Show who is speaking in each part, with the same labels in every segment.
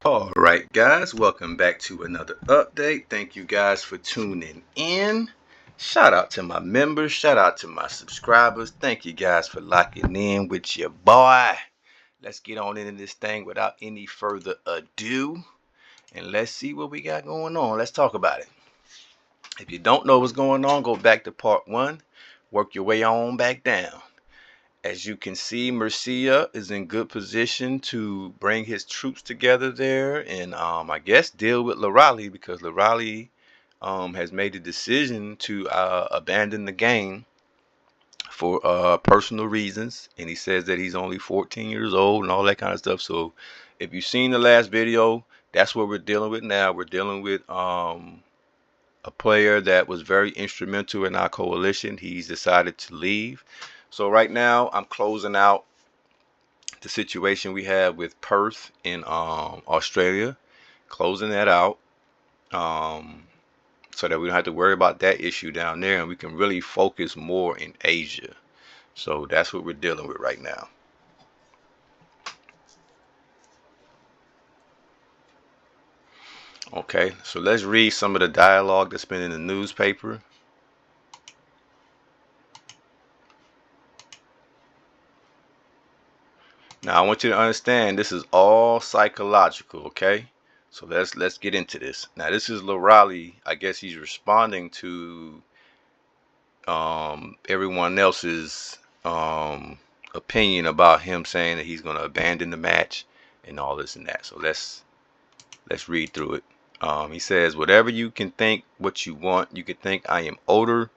Speaker 1: All right, guys, welcome back to another update. Thank you guys for tuning in. Shout out to my members, shout out to my subscribers. Thank you guys for locking in with your boy. Let's get on into this thing without any further ado, and let's see what we got going on. Let's talk about it. If you don't know what's going on, go back to part one, work your way on back down. As you can see, Murcia is in good position to bring his troops together there and I guess deal with Larali, because Larali has made a decision to abandon the game for personal reasons, and he says that he's only 14 years old and all that kind of stuff. So if you've seen the last video, that's what we're dealing with now. We're dealing with a player that was very instrumental in our coalition. He's decided to leave. So right now I'm closing out the situation we have with Perth in Australia, closing that out, so that we don't have to worry about that issue down there, and we can really focus more in Asia. So that's what we're dealing with right now. Okay, so let's read some of the dialogue that's been in the newspaper. Now I want you to understand this is all psychological, okay? So let's get into this. Now this is Larali. I guess he's responding to everyone else's opinion about him saying that he's going to abandon the match and all this and that. So let's read through it. He says, whatever you can think what you want, you can think I am older,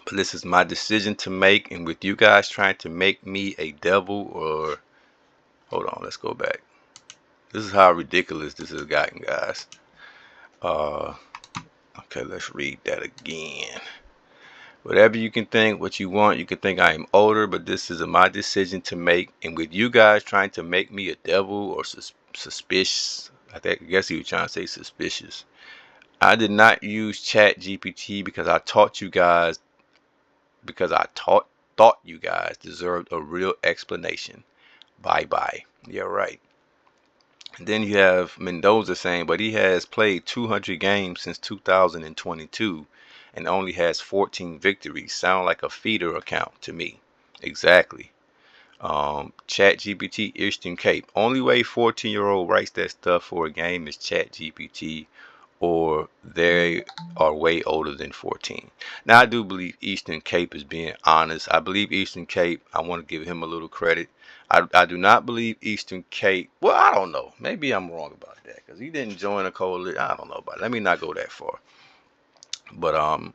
Speaker 1: but this is my decision to make, and with you guys trying to make me a devil, or hold on, let's go back. This is how ridiculous this has gotten, guys. Okay, let's read that again. Whatever you can think what you want, you can think I am older, but this is my decision to make, and with you guys trying to make me a devil or suspicious, I guess he was trying to say suspicious. I did not use Chat GPT because I taught you guys, thought you guys deserved a real explanation. Bye bye. Yeah, right. And then you have Mendoza saying, but he has played 200 games since 2022 and only has 14 victories. Sound like a feeder account to me. Exactly. Chat GPT Eastern Cape. Only way 14-year-old writes that stuff for a game is Chat GPT, or they are way older than 14. Now I do believe Eastern Cape is being honest. I believe Eastern Cape, I want to give him a little credit. I do not believe Eastern Cape, well, I don't know, maybe I'm wrong about that because he didn't join a coalition. I don't know about it. Let me not go that far. But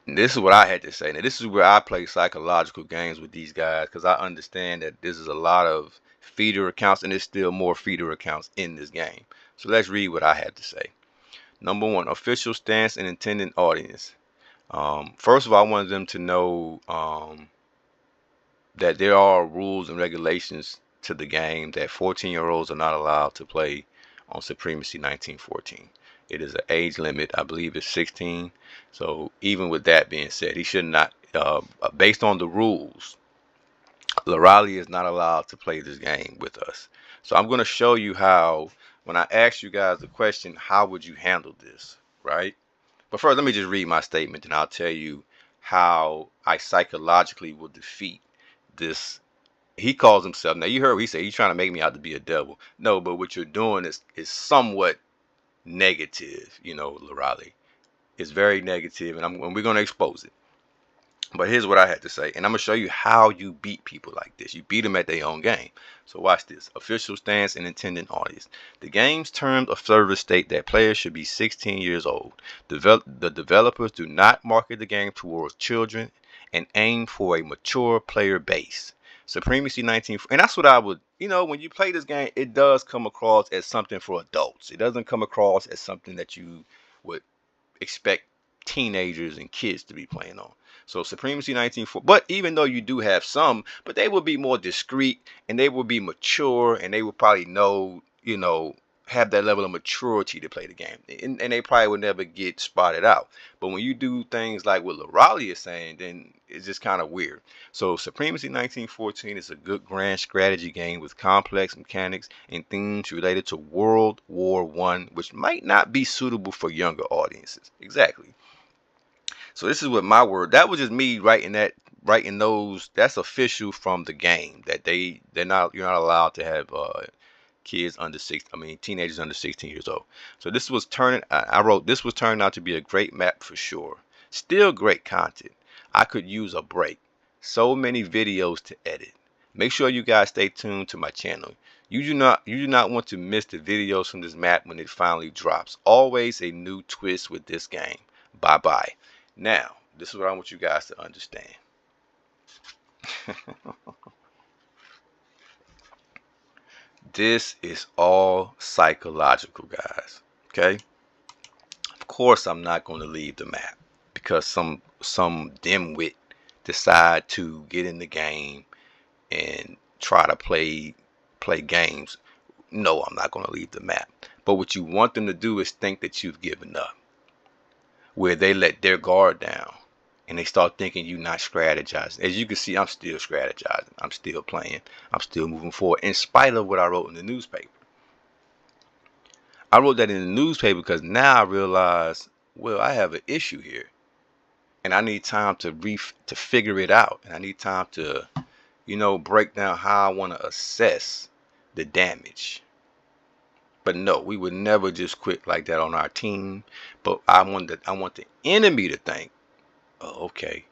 Speaker 1: this is what I had to say. Now this is where I play psychological games with these guys, because I understand that this is a lot of feeder accounts, and there's still more feeder accounts in this game. So let's read what I had to say. Number one, official stance and intended audience. First of all, I wanted them to know that there are rules and regulations to the game, that 14-year-olds are not allowed to play on Supremacy 1914. It is an age limit. I believe it's 16. So even with that being said, he should not, based on the rules, Larali is not allowed to play this game with us. So I'm going to show you how, when I ask you guys the question, how would you handle this, right? But first, let me just read my statement, and I'll tell you how I psychologically will defeat this. He calls himself, now you heard what he said, he's trying to make me out to be a devil. No, but what you're doing is somewhat negative, you know, Larali. It's very negative, and we're going to expose it. But here's what I had to say, and I'm going to show you how you beat people like this. You beat them at their own game. So watch this. Official stance and intended audience. The game's terms of service state that players should be 16 years old. The developers do not market the game towards children and aim for a mature player base. Supremacy 19, and that's what I would, you know, when you play this game, it does come across as something for adults. It doesn't come across as something that you would expect teenagers and kids to be playing on. So Supremacy 1940, but even though you do have some, but they will be more discreet, and they will be mature, and they will probably know, you know, have that level of maturity to play the game, and they probably would never get spotted out. But when you do things like what Larali is saying, then it's just kind of weird. So Supremacy 1914 is a good grand strategy game with complex mechanics and themes related to World War I, which might not be suitable for younger audiences. Exactly. So this is what my word. That was just me writing those. That's official from the game that they're not. You're not allowed to have kids under six. I mean, teenagers under 16 years old. So this was turning. I wrote this was turning out to be a great map for sure. Still great content. I could use a break. So many videos to edit. Make sure you guys stay tuned to my channel. You do not want to miss the videos from this map when it finally drops. Always a new twist with this game. Bye bye. Now, this is what I want you guys to understand. This is all psychological, guys. Okay? Of course, I'm not going to leave the map because some dimwit decide to get in the game and try to play games. No, I'm not going to leave the map. But what you want them to do is think that you've given up, where they let their guard down and they start thinking you're not strategizing. As you can see, I'm still strategizing. I'm still playing. I'm still moving forward in spite of what I wrote in the newspaper. I wrote that in the newspaper because now I realize, well, I have an issue here, and I need time to figure it out, and I need time to, break down how I want to assess the damage. But no, we would never just quit like that on our team. But I want the enemy to think, oh, okay,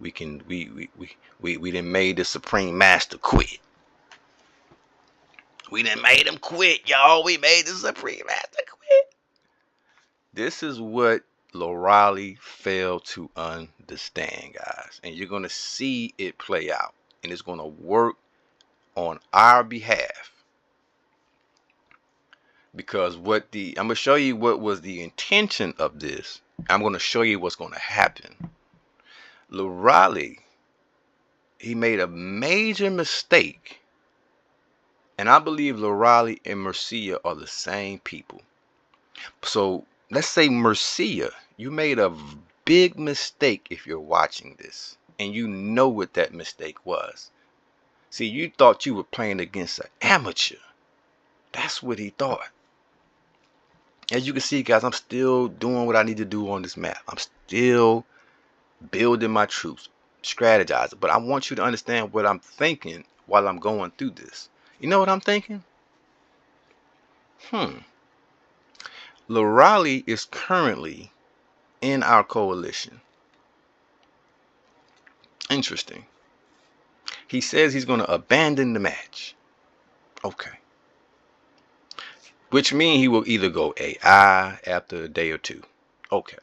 Speaker 1: we done made the Supreme Master quit. We done made him quit, y'all. We made the Supreme Master quit. This is what Lorali failed to understand, guys. And you're going to see it play out. And it's going to work on our behalf. Because I'm going to show you what was the intention of this. I'm going to show you what's going to happen. Lorali, he made a major mistake. And I believe Lorali and Mercia are the same people. So let's say Mercia, you made a big mistake if you're watching this. And you know what that mistake was. See, you thought you were playing against an amateur. That's what he thought. As you can see, guys, I'm still doing what I need to do on this map. I'm still building my troops, strategizing. But I want you to understand what I'm thinking while I'm going through this. You know what I'm thinking? Lorali is currently in our coalition. Interesting. He says he's going to abandon the match. Okay. Which means he will either go AI after a day or two. Okay.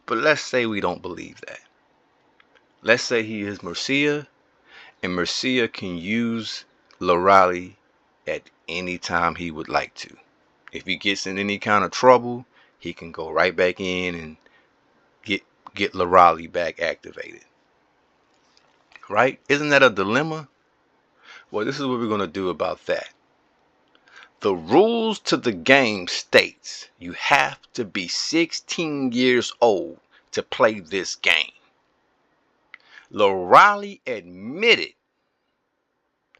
Speaker 1: But let's say we don't believe that. Let's say he is Mercia, and Mercia can use Lorali at any time he would like to. If he gets in any kind of trouble, he can go right back in and get Lorali back activated. Right? Isn't that a dilemma? Well, this is what we're going to do about that. The rules to the game states you have to be 16 years old to play this game. Lorali admitted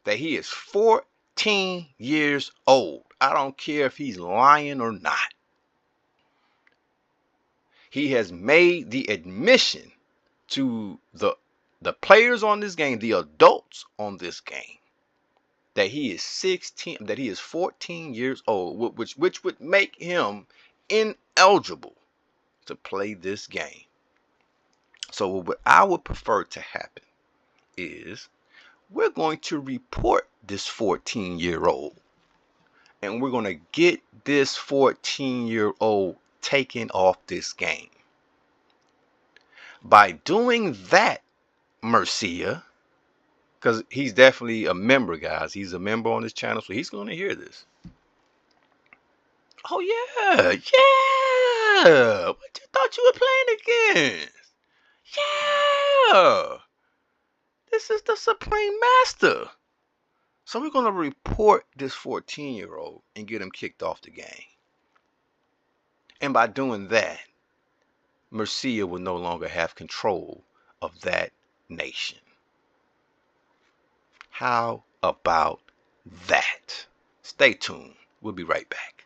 Speaker 1: that he is 14 years old. I don't care if he's lying or not. He has made the admission to the players on this game, the adults on this game, that he is 14 years old, which would make him ineligible to play this game. So what I would prefer to happen is we're going to report this 14-year-old, and we're going to get this 14-year-old taken off this game. By doing that, Mercia, because he's definitely a member, guys. He's a member on this channel, so he's going to hear this. Oh, yeah. Yeah. What you thought you were playing against? Yeah. This is the Supreme Master. So we're going to report this 14-year-old and get him kicked off the game. And by doing that, Mercia will no longer have control of that nation. How about that? Stay tuned. We'll be right back.